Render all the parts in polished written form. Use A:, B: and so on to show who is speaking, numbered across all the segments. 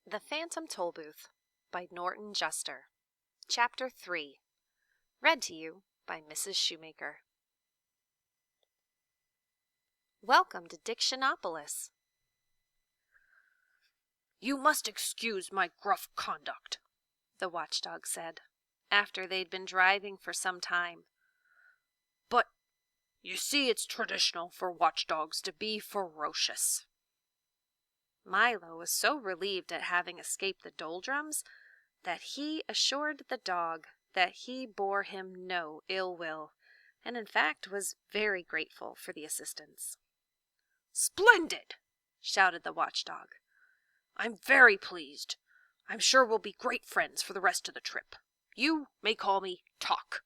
A: The Phantom Tollbooth by Norton Juster. Chapter 3. Read to you by Mrs. Shoemaker. Welcome to Dictionopolis.
B: "You must excuse my gruff conduct,"
A: the watchdog said, after they'd been driving for some time.
B: "But you see it's traditional for watchdogs to be ferocious."
A: Milo was so relieved at having escaped the doldrums that he assured the dog that he bore him no ill will, and in fact was very grateful for the assistance.
B: "Splendid!" shouted the watchdog. "I'm very pleased. I'm sure we'll be great friends for the rest of the trip. You may call me Tock."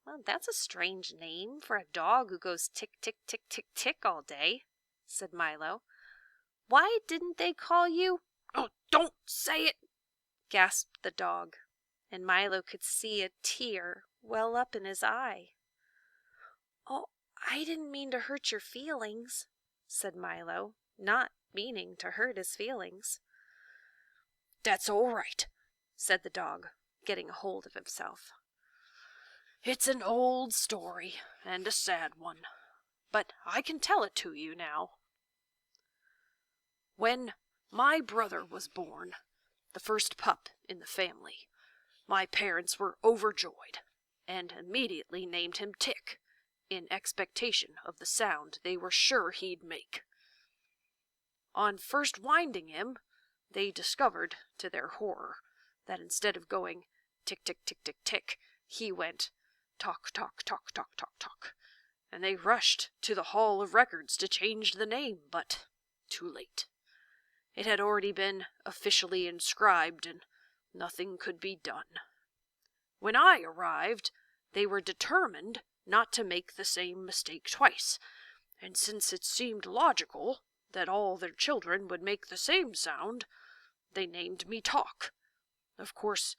A: Well, that's a strange name for a dog who goes tick, tick, tick, tick, tick all day, said Milo. Why didn't they call you?
B: "Oh, don't say it!"
A: gasped the dog, and Milo could see a tear well up in his eye. Oh, I didn't mean to hurt your feelings, said Milo, not meaning to hurt his feelings.
B: "That's all right,"
A: said the dog, getting a hold of himself.
B: "It's an old story, and a sad one, but I can tell it to you now. When my brother was born, the first pup in the family, my parents were overjoyed, and immediately named him Tick, in expectation of the sound they were sure he'd make. On first winding him, they discovered, to their horror, that instead of going tick, tick, tick, tick, tick, he went tock, tock, tock, tock, tock, tock, and they rushed to the Hall of Records to change the name, but too late. It had already been officially inscribed, and nothing could be done. When I arrived, they were determined not to make the same mistake twice, and since it seemed logical that all their children would make the same sound, they named me Tock. Of course,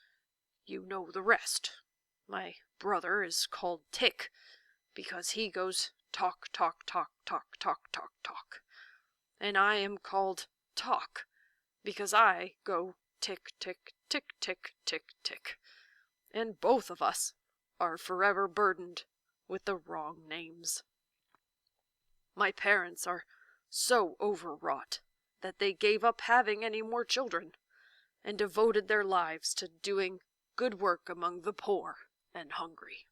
B: you know the rest. My brother is called Tick, because he goes tock, tock, tock, tock, tock, tock, tock, and I am called Tock, because I go tick, tick, tick, tick, tick, tick, and both of us are forever burdened with the wrong names. My parents are so overwrought that they gave up having any more children, and devoted their lives to doing good work among the poor and hungry."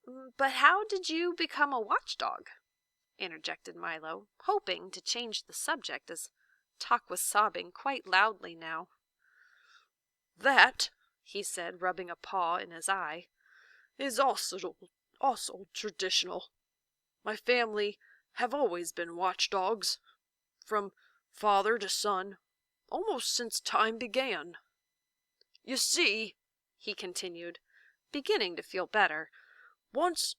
A: But how did you become a watchdog? Interjected Milo, hoping to change the subject as Tock was sobbing quite loudly now.
B: "That," he said, rubbing a paw in his eye, "is also traditional. My family have always been watchdogs, from father to son, almost since time began. You see," he continued, beginning to feel better, "once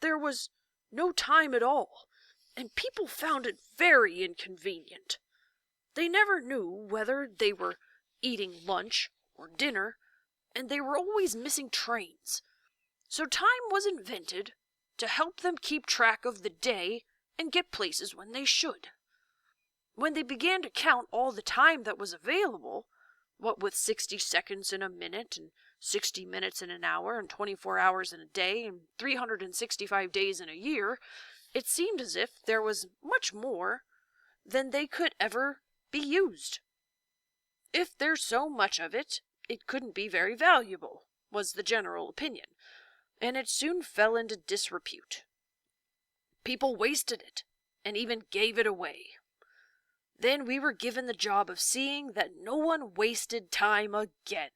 B: there was no time at all, and people found it very inconvenient. They never knew whether they were eating lunch or dinner, and they were always missing trains. So time was invented to help them keep track of the day and get places when they should. When they began to count all the time that was available, what with 60 seconds in a minute, and 60 minutes in an hour, and 24 hours in a day, and 365 days in a year, it seemed as if there was much more than they could ever be used. If there's so much of it, it couldn't be very valuable, was the general opinion, and it soon fell into disrepute. People wasted it, and even gave it away. Then we were given the job of seeing that no one wasted time again,"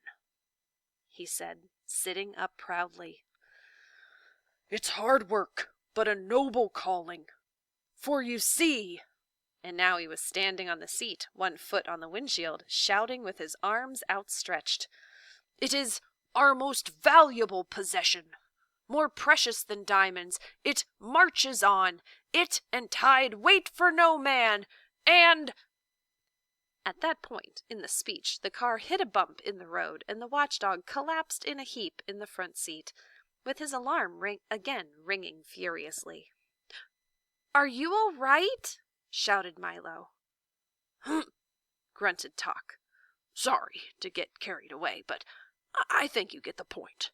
B: he said, sitting up proudly. "It's hard work, but a noble calling. For you see," and now he was standing on the seat, one foot on the windshield, shouting with his arms outstretched, "it is our most valuable possession. More precious than diamonds, it marches on. It and tide wait for no man, and—"
A: At that point in the speech, the car hit a bump in the road, and the watchdog collapsed in a heap in the front seat, with his alarm again ringing furiously. "Are you all right?" shouted Milo.
B: grunted Tock. "Sorry to get carried away, but I think you get the point."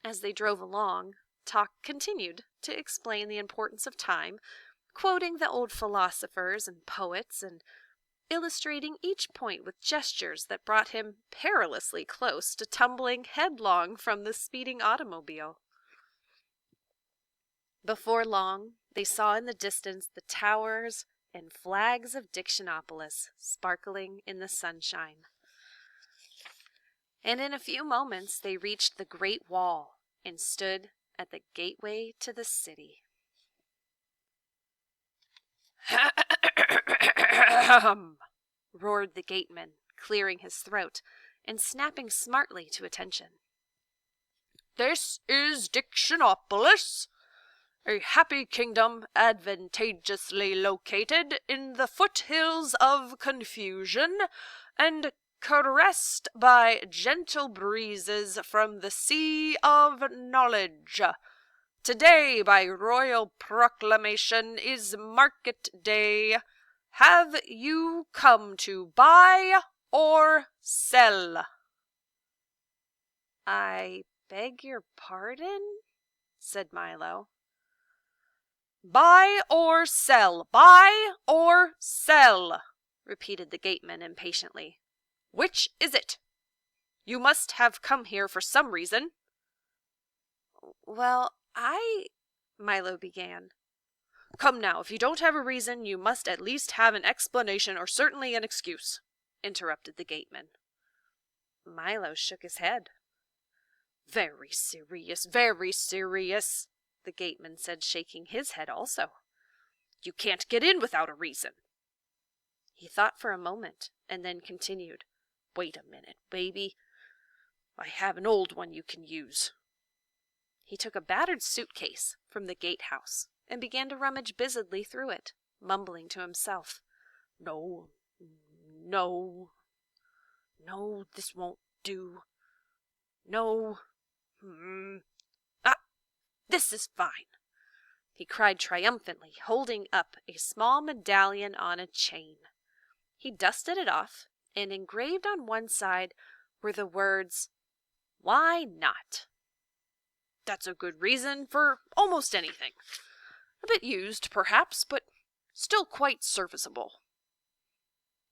A: As they drove along, Tock continued to explain the importance of time, quoting the old philosophers and poets and illustrating each point with gestures that brought him perilously close to tumbling headlong from the speeding automobile. Before long, they saw in the distance the towers and flags of Dictionopolis sparkling in the sunshine. And in a few moments they reached the Great Wall and stood at the gateway to the city. Roared the gateman, clearing his throat and snapping smartly to attention.
B: "This is Dictionopolis, a happy kingdom advantageously located in the foothills of confusion and caressed by gentle breezes from the sea of knowledge. Today, by royal proclamation, is market day. Have you come to buy or sell?"
A: "I beg your pardon?" said Milo.
B: "Buy or sell, buy or sell," repeated the gateman impatiently. "Which is it? You must have come here for some reason."
A: "Well, Milo began.
B: "Come now, if you don't have a reason, you must at least have an explanation or certainly an excuse," interrupted the gateman.
A: Milo shook his head.
B: Very serious," the gateman said, shaking his head also. "You can't get in without a reason."
A: He thought for a moment and then continued.
B: "Wait a minute, baby. I have an old one you can use."
A: He took a battered suitcase from the gatehouse and began to rummage busily through it, mumbling to himself.
B: No, this won't do. No, this is fine,"
A: he cried triumphantly, holding up a small medallion on a chain. He dusted it off, and engraved on one side were the words, "Why not?"
B: "That's a good reason for almost anything. A bit used, perhaps, but still quite serviceable."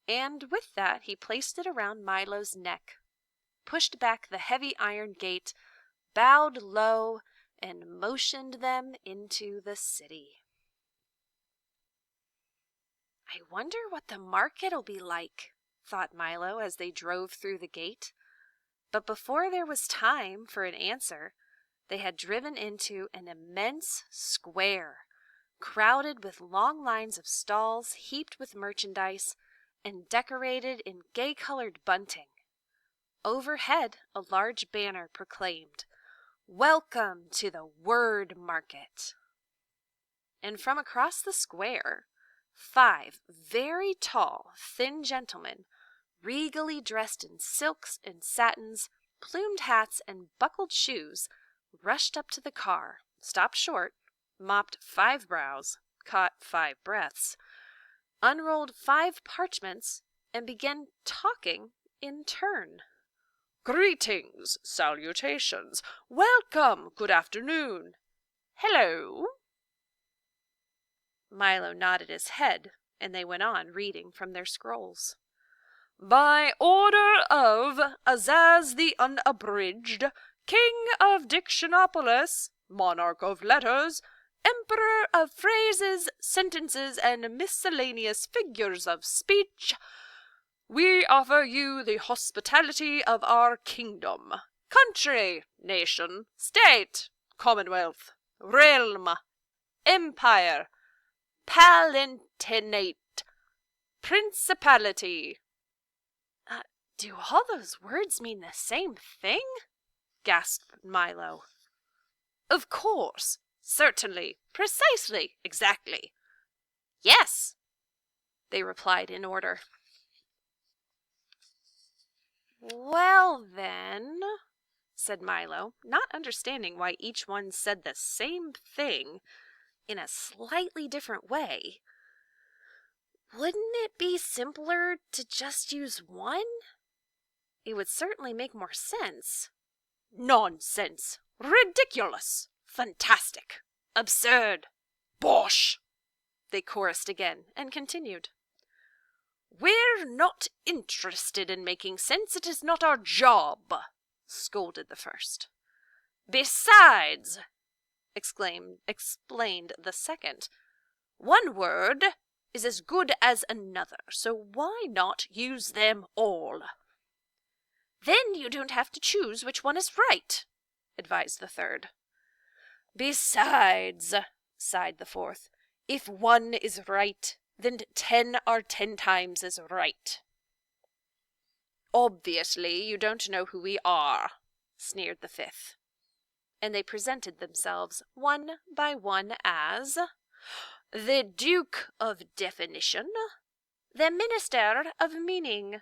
A: And with that he placed it around Milo's neck, pushed back the heavy iron gate, bowed low, and motioned them into the city. "I wonder what the market'll be like," thought Milo as they drove through the gate. But before there was time for an answer, they had driven into an immense square, crowded with long lines of stalls heaped with merchandise and decorated in gay-colored bunting. Overhead, a large banner proclaimed, "Welcome to the Word Market." And from across the square, 5 very tall, thin gentlemen, regally dressed in silks and satins, plumed hats, and buckled shoes, rushed up to the car, stopped short, mopped 5 brows, caught 5 breaths, unrolled 5 parchments, and began talking in turn.
B: "Greetings, salutations, welcome, good afternoon, hello."
A: Milo nodded his head, and they went on reading from their scrolls.
B: "By order of Azaz the Unabridged, King of Dictionopolis, Monarch of Letters, Emperor of Phrases, Sentences, and Miscellaneous Figures of Speech, we offer you the hospitality of our kingdom, country, nation, state, commonwealth, realm, empire, palatinate, principality."
A: "Do all those words mean the same thing?" gasped Milo.
B: "Of course, certainly, precisely, exactly."
A: "Yes," they replied in order. "Well, then," said Milo, not understanding why each one said the same thing in a slightly different way. Wouldn't it be simpler to just use one? It would certainly make more sense.
B: Nonsense! Ridiculous! Fantastic! Absurd! Bosh! They chorused again and continued. We're not interested in making sense. It is not our job, scolded the first. Besides, explained the second, one word is as good as another, so why not use them all? Then you don't have to choose which one is right, advised the third. Besides, sighed the fourth, if one is right, then 10 are 10 times as right. Obviously, you don't know who we are, sneered the fifth. And they presented themselves one by one as the Duke of Definition, the Minister of Meaning,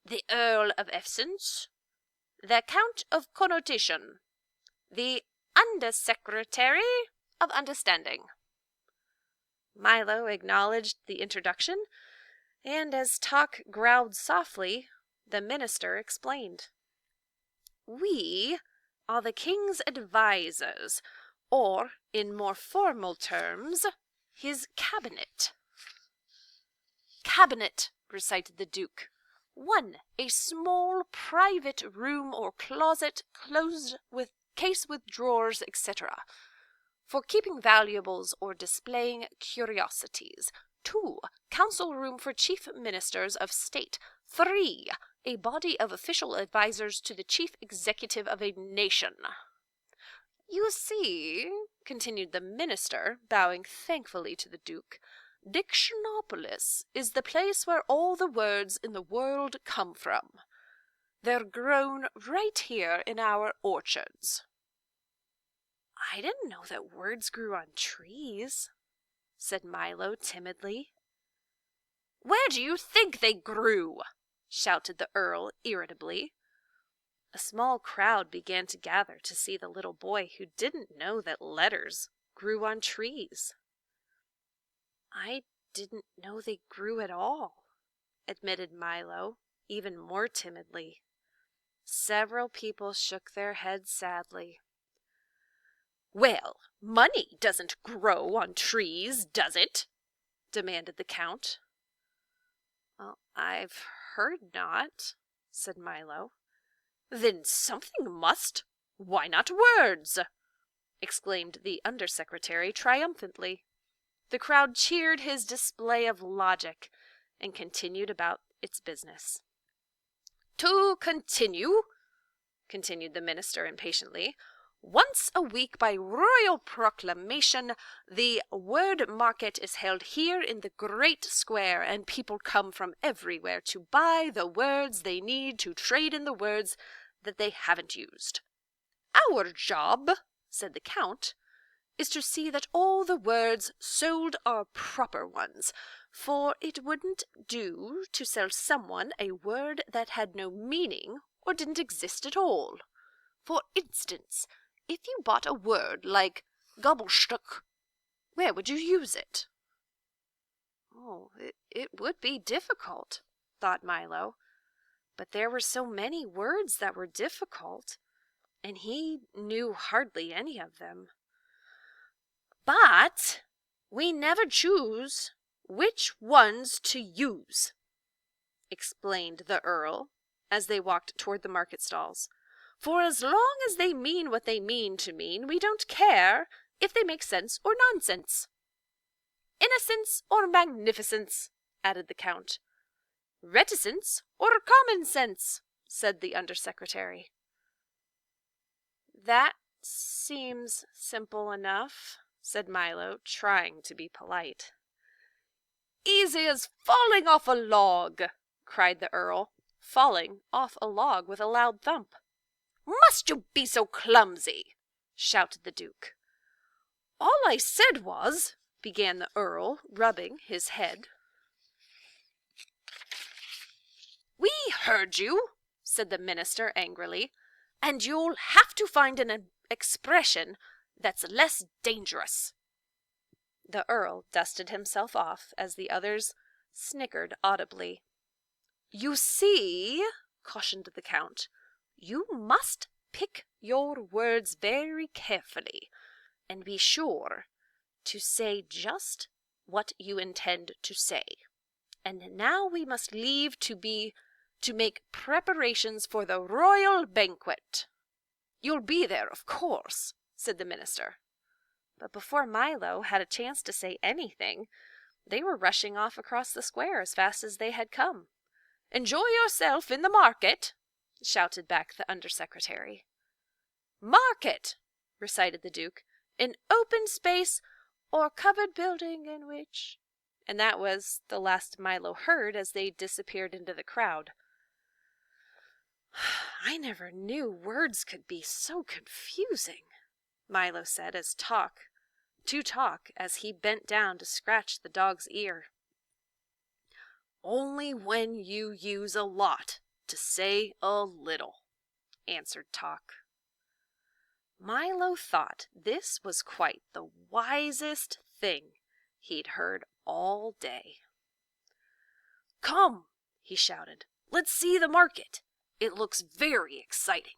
B: the Earl of Essence, the Count of Connotation, the Undersecretary of Understanding. Milo acknowledged the introduction, and as Tock growled softly, the minister explained. We are the king's advisors, or, in more formal terms, his cabinet. Cabinet, recited the Duke. 1. A small private room or closet closed with case with drawers, etc., for keeping valuables or displaying curiosities. 2. Council room for chief ministers of state. 3. A body of official advisors to the chief executive of a nation. You see, continued the minister, bowing thankfully to the Duke, Dictionopolis is the place where all the words in the world come from. They're grown right here in our orchards. I didn't know that words grew on trees, said Milo timidly. Where do you think they grew? Shouted the Earl irritably. A small crowd began to gather to see the little boy who didn't know that letters grew on trees. I didn't know they grew at all, admitted Milo, even more timidly. Several people shook their heads sadly. Well, money doesn't grow on trees, does it? Demanded the Count. Well, I've heard not, said Milo. Then something must. Why not words? Exclaimed the Undersecretary triumphantly. The crowd cheered his display of logic and continued about its business. To continue, continued the minister impatiently, once a week by royal proclamation, the word market is held here in the great square, and people come from everywhere to buy the words they need to trade in the words that they haven't used. Our job, said the Count, is to see that all the words sold are proper ones, for it wouldn't do to sell someone a word that had no meaning or didn't exist at all. For instance, if you bought a word like Gobelstück, where would you use it? Oh, it would be difficult, thought Milo. But there were so many words that were difficult, and he knew hardly any of them. But we never choose which ones to use, explained the Earl, as they walked toward the market stalls. For as long as they mean what they mean to mean, we don't care if they make sense or nonsense. Innocence or magnificence, added the Count. Reticence or common sense, said the Undersecretary. That seems simple enough, said Milo, trying to be polite. Easy as falling off a log, cried the Earl, falling off a log with a loud thump. Must you be so clumsy? Shouted the Duke. All I said was, began the Earl, rubbing his head. We heard you, said the minister angrily, and you'll have to find an expression that's less dangerous. The Earl dusted himself off as the others
A: snickered audibly.
B: "You see," cautioned the Count, "you must pick your words very carefully, and be sure to say just what you intend to say. And now we must leave to make preparations for the royal banquet. You'll be there, of course," said the minister.
A: But before Milo had a chance to say anything, they were rushing off across the square as fast as they had come.
B: "Enjoy yourself in the market,"
A: shouted back the undersecretary.
B: "Market," recited the Duke, "an open space or covered building in which—"
A: And that was the last Milo heard as they disappeared into the crowd. "I never knew words could be so confusing," Milo said to Tock as he bent down to scratch the dog's ear.
B: "Only when you use a lot to say a little," answered Tock.
A: Milo thought this was quite the wisest thing he'd heard all day.
B: "Come," he shouted, "let's see the market. It looks very exciting."